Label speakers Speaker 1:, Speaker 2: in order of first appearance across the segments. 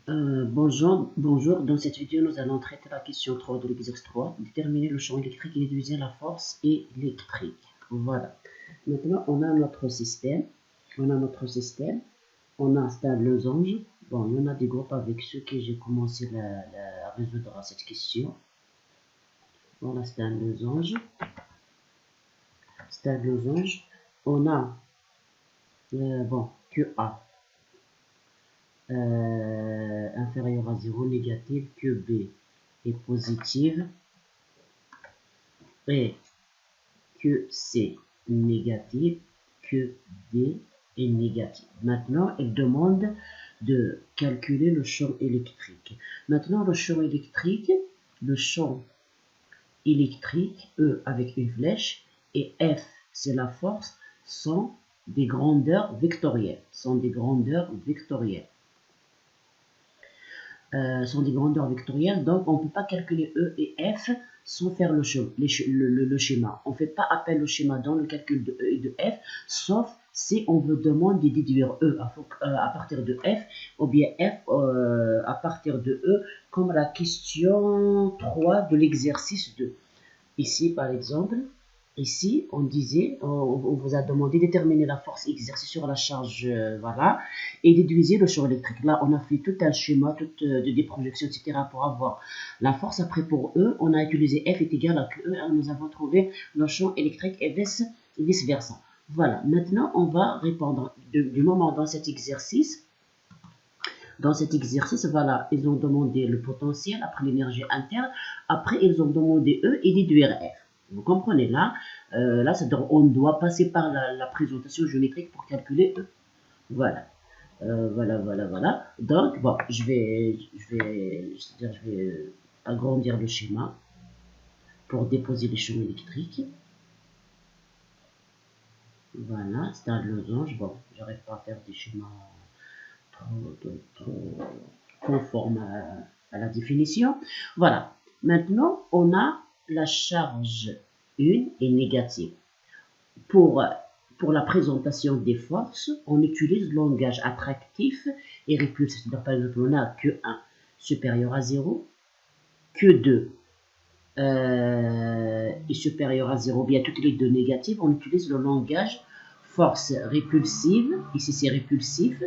Speaker 1: Bonjour. Dans cette vidéo, nous allons traiter la question 3 de l'exercice 3, déterminer le champ électrique et déduire la force électrique. Voilà. Maintenant, on a notre système. On a un stade losange. Bon, il y en a des groupes avec ceux que j'ai commencé à résoudre cette question. Voilà, stade losange. On a, QA. Inférieur à 0, négative, que B est positive et que C négative, que D est négative. Maintenant, il demande de calculer le champ électrique. Maintenant, le champ électrique, E avec une flèche, et F, c'est la force, sont des grandeurs vectorielles. Donc on ne peut pas calculer E et F sans faire le schéma. On ne fait pas appel au schéma dans le calcul de E et de F, sauf si on veut demander de déduire E à partir de F, ou bien F à partir de E, comme la question 3 de l'exercice 2. Ici, par exemple, on vous a demandé de déterminer la force exercée sur la charge, voilà, et déduisez le champ électrique. Là, on a fait tout un schéma, des projections, etc. pour avoir la force. Après, pour E, on a utilisé F est égal à QE, et nous avons trouvé le champ électrique et vice-versa. Voilà, maintenant, on va répondre du moment dans cet exercice. Voilà, ils ont demandé le potentiel, après l'énergie interne, après ils ont demandé E et déduire F. Vous comprenez là, on doit passer par la présentation géométrique pour calculer E. Voilà. Voilà. Donc, bon, je vais agrandir le schéma pour déposer les champs électriques. Voilà, c'est un losange. Bon, j'arrive pas à faire des schémas trop conforme à la définition. Voilà. Maintenant, on a la charge 1 et négative. Pour la présentation des forces, on utilise le langage attractif et répulsif. Donc, par exemple, on a que 1 supérieur à 0, que 2 est supérieur à 0, bien toutes les deux négatives. On utilise le langage force répulsive. Ici, c'est répulsif,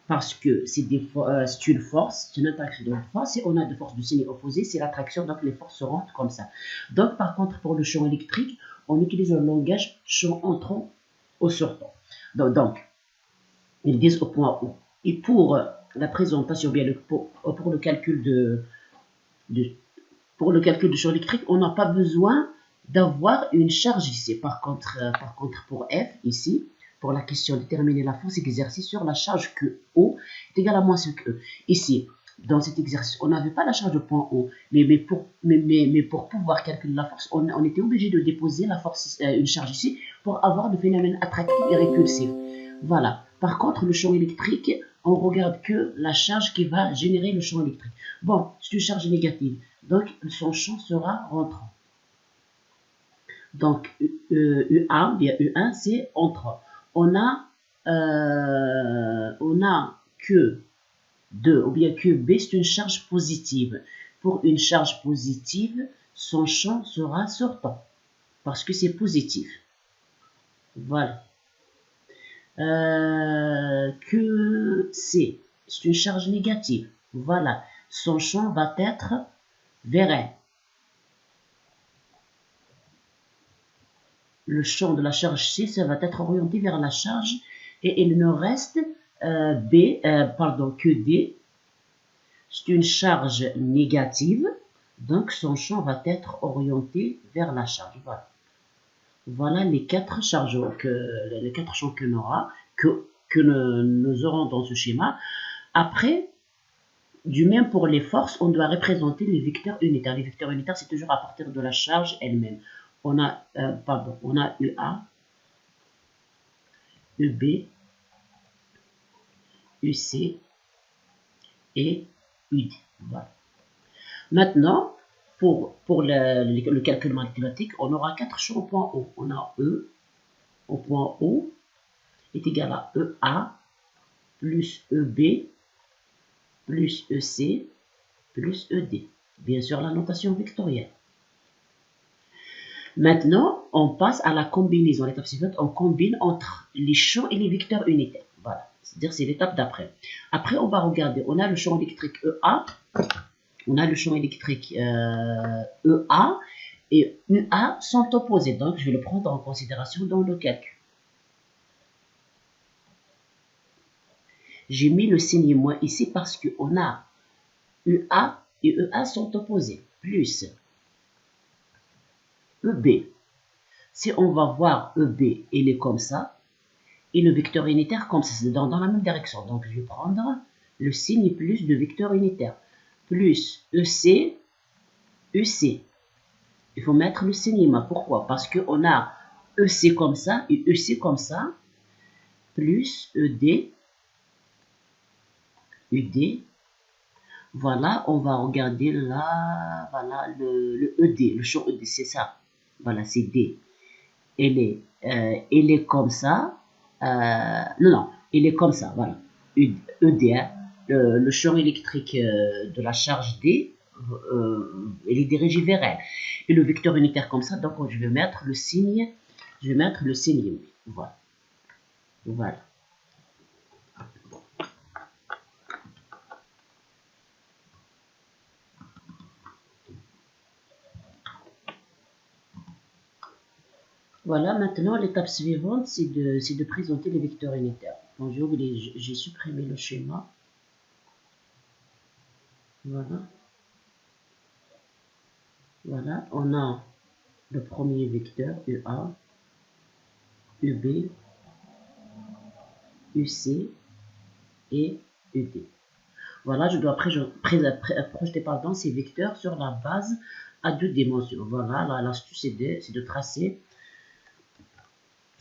Speaker 1: parce que c'est une force, c'est une interaction de force. Si on a deux forces de signe opposé, c'est l'attraction, donc les forces se rendent comme ça. Donc, par contre, pour le champ électrique, on utilise le langage champ entrant au sortant. Donc, ils disent au point O. Et pour la présentation, bien pour le calcul pour le calcul du champ électrique, on n'a pas besoin d'avoir une charge ici. Par contre, pour F, ici, pour la question déterminer la force exercée sur la charge que O est égale à moins 5E. Ici, dans cet exercice, on n'avait pas la charge de point O, mais pour pouvoir calculer la force, on était obligé de déposer la force, une charge ici, pour avoir le phénomène attractif et répulsif. Voilà. Par contre, le champ électrique, on regarde que la charge qui va générer le champ électrique. Bon, c'est une charge négative, donc son champ sera rentrant. Donc, UA, bien U1, c'est entrant. On a que 2, ou bien que B, c'est une charge positive. Pour une charge positive, son champ sera sortant, parce que c'est positif. Voilà. Que C, c'est une charge négative. Voilà. Son champ va être vers elle. Le champ de la charge C, ça va être orienté vers la charge, et il ne reste que D. C'est une charge négative, donc son champ va être orienté vers la charge. Voilà les quatre charges, les quatre champs que nous aurons dans ce schéma. Après, du même pour les forces, on doit représenter les vecteurs unitaires. Les vecteurs unitaires, c'est toujours à partir de la charge elle-même. On a UA, UB, UC et UD. Voilà. Maintenant, pour le calcul mathématique, on aura quatre champs au point O. On a E au point O est égal à EA plus EB plus EC plus ED. Bien sûr, la notation vectorielle. Maintenant, on passe à la combinaison. L'étape suivante, on combine entre les champs et les vecteurs unitaires. Voilà, c'est-à-dire c'est l'étape d'après. Après, on va regarder, on a le champ électrique EA, on a le champ électrique EA, et UA sont opposés. Donc, je vais le prendre en considération dans le calcul. J'ai mis le signe moins ici parce qu'on a UA et EA sont opposés. Plus EB. Si on va voir EB, il est comme ça. Et le vecteur unitaire comme ça, c'est dans la même direction. Donc, je vais prendre le signe plus de vecteur unitaire. Plus EC, EC. Il faut mettre le cinéma. Pourquoi? Parce qu'on a EC comme ça et EC comme ça. Plus ED, ED. Voilà, on va regarder là. Voilà, le ED, le champ ED, c'est ça. Voilà, c'est D. Il est comme ça. Non, il est comme ça, voilà. ED, hein, le champ électrique de la charge D, il est dirigé vers elle. Et le vecteur unitaire comme ça, donc je vais mettre le signe, voilà. Voilà. Voilà, maintenant l'étape suivante, c'est de présenter les vecteurs unitaires. Bon, j'ai supprimé le schéma. Voilà. Voilà, on a le premier vecteur, UA, UB, UC et UD. Voilà, je dois projeter ces vecteurs sur la base à 2 dimensions. Voilà, l'astuce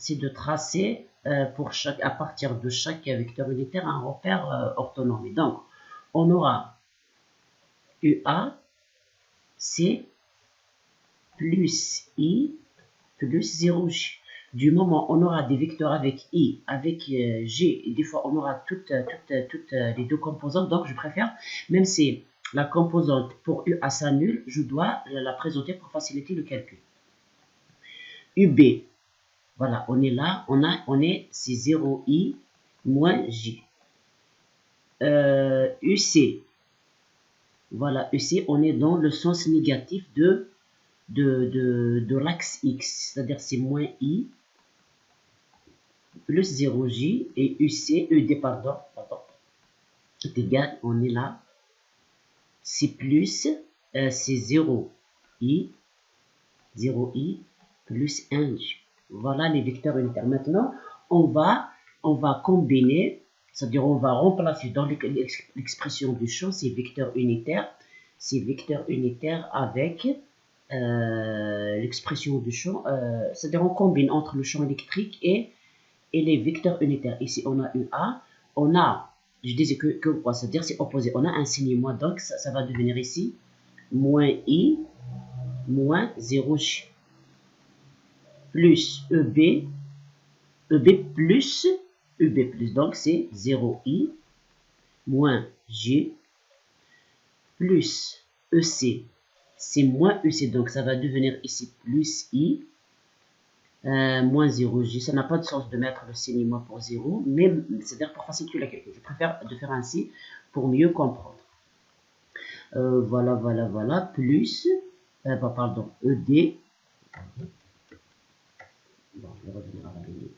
Speaker 1: c'est de tracer, à partir de chaque vecteur unitaire un repère orthonormé. Donc, on aura UA, C plus I plus 0J. Du moment où on aura des vecteurs avec I, avec G, et des fois on aura toutes les deux composantes, donc je préfère, même si la composante pour UA s'annule, je dois la présenter pour faciliter le calcul. UB, voilà, on est là, c'est 0I moins J. UC, voilà, UC, on est dans le sens négatif de l'axe X, c'est-à-dire c'est moins I plus 0J et UC, ED, pardon, est égal, on est là, c'est plus, c'est 0I plus 1J. Voilà les vecteurs unitaires. Maintenant, on va combiner, c'est-à-dire on va remplacer dans l'expression du champ ces vecteurs unitaires avec l'expression du champ, c'est-à-dire on combine entre le champ électrique et les vecteurs unitaires. Ici, on a UA, je disais que quoi, c'est-à-dire c'est opposé, on a un signe moins, donc ça va devenir ici moins I moins 0J plus EB plus EB plus, donc c'est 0I moins J plus EC, c'est moins EC, donc ça va devenir ici plus I moins 0J. Ça n'a pas de sens de mettre le signe moins pour 0, mais c'est-à-dire pour faciliter la calcul. Je préfère de faire ainsi pour mieux comprendre. Voilà, plus, pardon, ED. Bon, je vais revenir à la ligne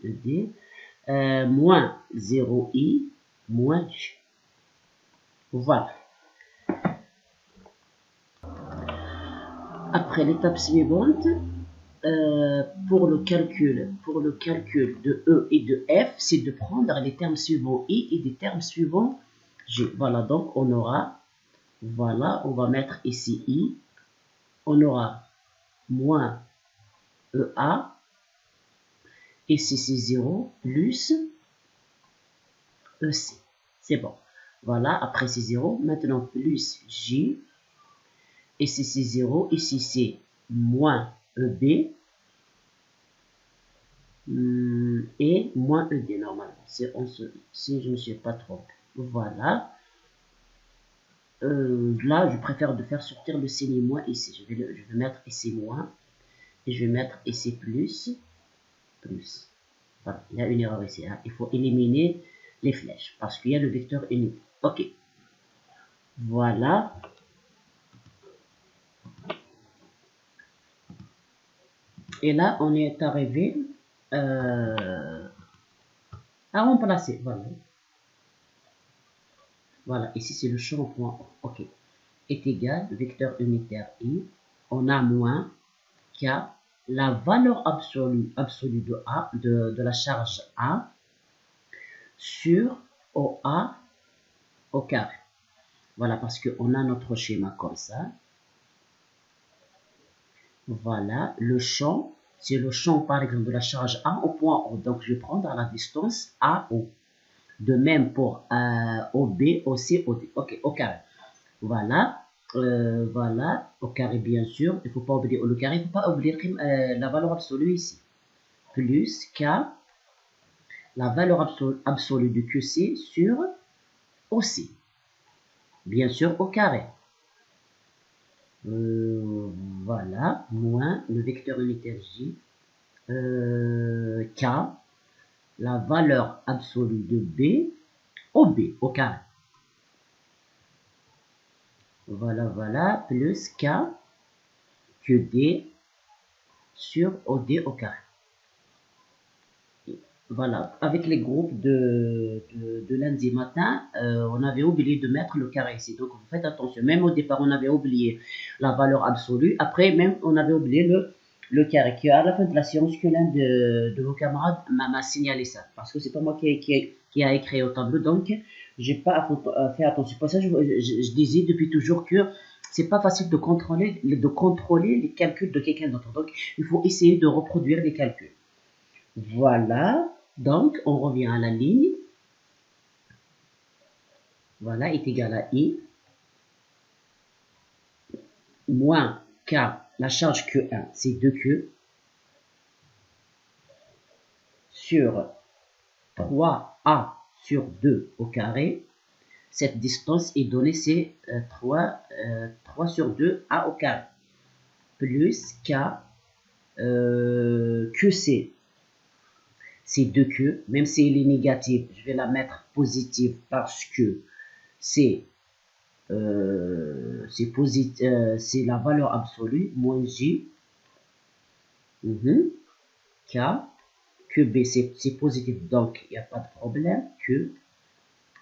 Speaker 1: ED. Moins 0I moins J. Voilà. Après l'étape suivante, pour le calcul de E et de F, c'est de prendre les termes suivants I et les termes suivants J. Voilà, donc on aura, voilà, on va mettre ici I, on aura moins EA, ici c'est 0, plus EC. C'est bon. Voilà, après c'est 0, maintenant plus J, ici c'est 0, ici c'est moins EB, et moins ED normalement, si je ne me suis pas trompé. Voilà, Là, je préfère de faire sortir le signe moins ici. Je vais mettre ici moins et je vais mettre ici plus. Voilà, il y a une erreur ici. Hein. Il faut éliminer les flèches parce qu'il y a le vecteur unique. Ok. Voilà. Et là, on est arrivé à remplacer. Voilà. Voilà, ici c'est le champ point. Ok. Est égal, vecteur unitaire i. On a moins k, la valeur absolue de A, de la charge A sur OA au carré. Voilà, parce qu'on a notre schéma comme ça. Voilà, le champ, c'est le champ par exemple de la charge A au point O. Donc je vais prendre la distance AO. De même pour OB, OC, OD. Ok, au carré. Voilà, voilà, au carré bien sûr. Il ne faut pas oublier le carré, il ne faut pas oublier la valeur absolue ici. Plus K, la valeur absolue de QC sur OC. Bien sûr, au carré. Voilà, moins le vecteur unitaire J, K, la valeur absolue de B, OB, au carré. Voilà, voilà, plus K, que D sur OD au carré. Voilà, avec les groupes de lundi matin, on avait oublié de mettre le carré ici. Donc, vous faites attention. Même au départ, on avait oublié la valeur absolue. Après, même, on avait oublié le carré. Qui à la fin de la séance, que l'un de vos camarades m'a signalé ça. Parce que c'est pas moi qui a écrit au tableau. Donc, j'ai pas fait attention. Pour ça, je disais depuis toujours que c'est pas facile de contrôler les calculs de quelqu'un d'autre. Donc, il faut essayer de reproduire les calculs. Voilà. Donc, on revient à la ligne. Voilà, est égal à I. Moins K, la charge Q1, c'est 2Q. Sur 3A sur 2 au carré. Cette distance est donnée, c'est 3 sur 2 A au carré. Plus K, QC, c'est 2Q. Même si elle est négative, je vais la mettre positive parce que c'est c'est la valeur absolue, moins J, K, que B, c'est positif, donc il n'y a pas de problème, que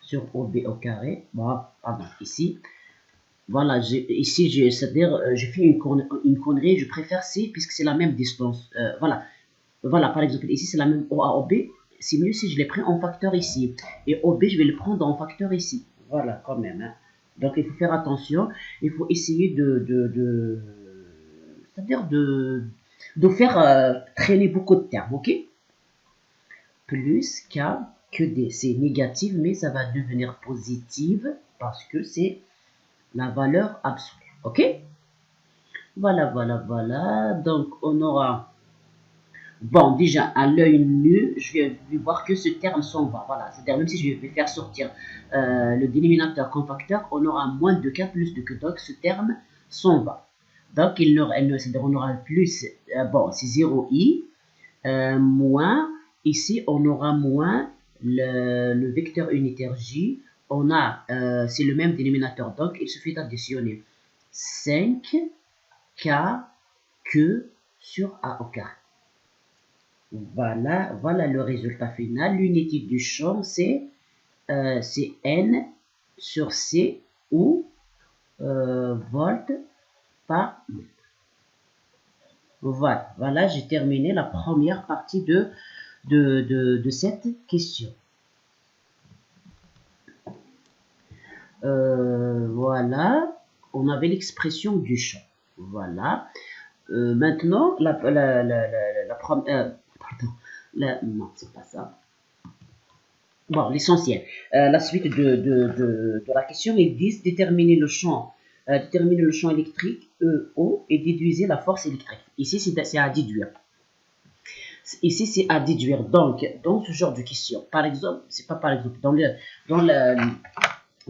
Speaker 1: sur OB au carré, bon, pardon, ici, voilà, ici, c'est-à-dire, j'ai fait une connerie, je préfère C, puisque c'est la même distance, voilà, voilà, par exemple, ici, c'est la même OA, OB, c'est mieux si je l'ai pris en facteur ici, et OB, je vais le prendre en facteur ici, voilà, quand même, hein. Donc, il faut faire attention. Il faut essayer c'est-à-dire de faire traîner beaucoup de termes, ok? Plus K que D. C'est négatif, mais ça va devenir positive parce que c'est la valeur absolue, ok? Voilà, voilà, voilà. Donc, on aura... Bon, déjà, à l'œil nu, je vais voir que ce terme s'en va. Voilà, c'est-à-dire même si je vais faire sortir le dénominateur comme facteur, on aura moins de K plus de Q. Donc, ce terme s'en va. Donc, c'est-à-dire on aura plus, bon, c'est 0i, moins, ici, on aura moins le vecteur unitaire J. On a, c'est le même dénominateur. Donc, il suffit d'additionner 5K Q sur A au carré. Voilà, voilà le résultat final. L'unité du champ, c'est N sur C ou volt par mètre. Voilà, voilà, j'ai terminé la première partie de cette question. Voilà, on avait l'expression du champ. Voilà. Maintenant, non, c'est pas ça. Bon, l'essentiel. La suite de la question, ils disent déterminer le champ électrique EO et déduisez la force électrique. Ici, c'est à déduire. Ici, c'est à déduire. Donc, dans ce genre de question, par exemple, c'est pas par exemple,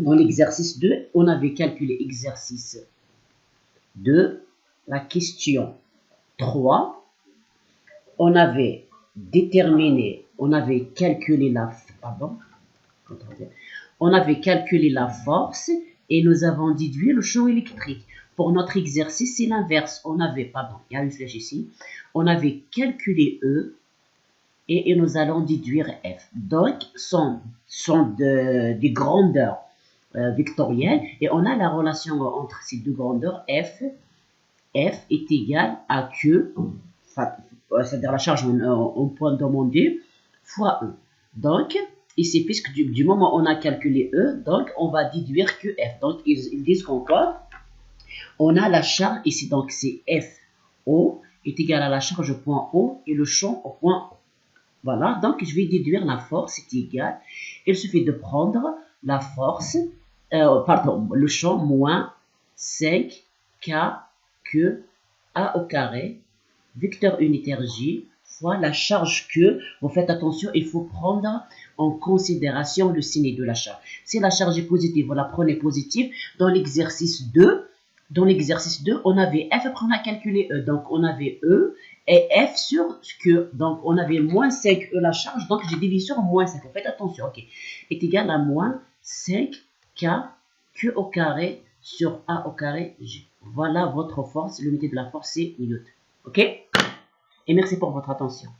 Speaker 1: Dans l'exercice 2, on avait calculé exercice 2, la question 3, on avait déterminé, on avait calculé la, pardon, on avait calculé la force et nous avons déduit le champ électrique. Pour notre exercice, c'est l'inverse. On avait, pardon, il y a une flèche ici, on avait calculé E et nous allons déduire F. Donc, sont des grandeurs vectorielles et on a la relation entre ces deux grandeurs F. F est égal à Q, c'est-à-dire la charge en point demandé, fois E. Donc, ici, puisque du moment où on a calculé E, donc on va déduire QF. Donc, ils disent qu'encore, on a la charge ici, donc c'est FO est égal à la charge au point O et le champ au point O. Voilà, donc je vais déduire la force est égale. Il suffit de prendre la force, pardon, le champ moins 5K que A au carré, vecteur unitaire J, fois la charge que, vous faites attention, il faut prendre en considération le signe de la charge. Si la charge est positive, vous la prenez positive. Dans l'exercice 2, on avait F, après on a calculé E, donc on avait E, et F sur Q, donc on avait moins 5E la charge, donc j'ai divisé sur moins 5, faites attention, ok, est égal à moins 5K Q au carré sur A au carré G. Voilà votre force, l'unité de la force c'est newton, ok. Et merci pour votre attention.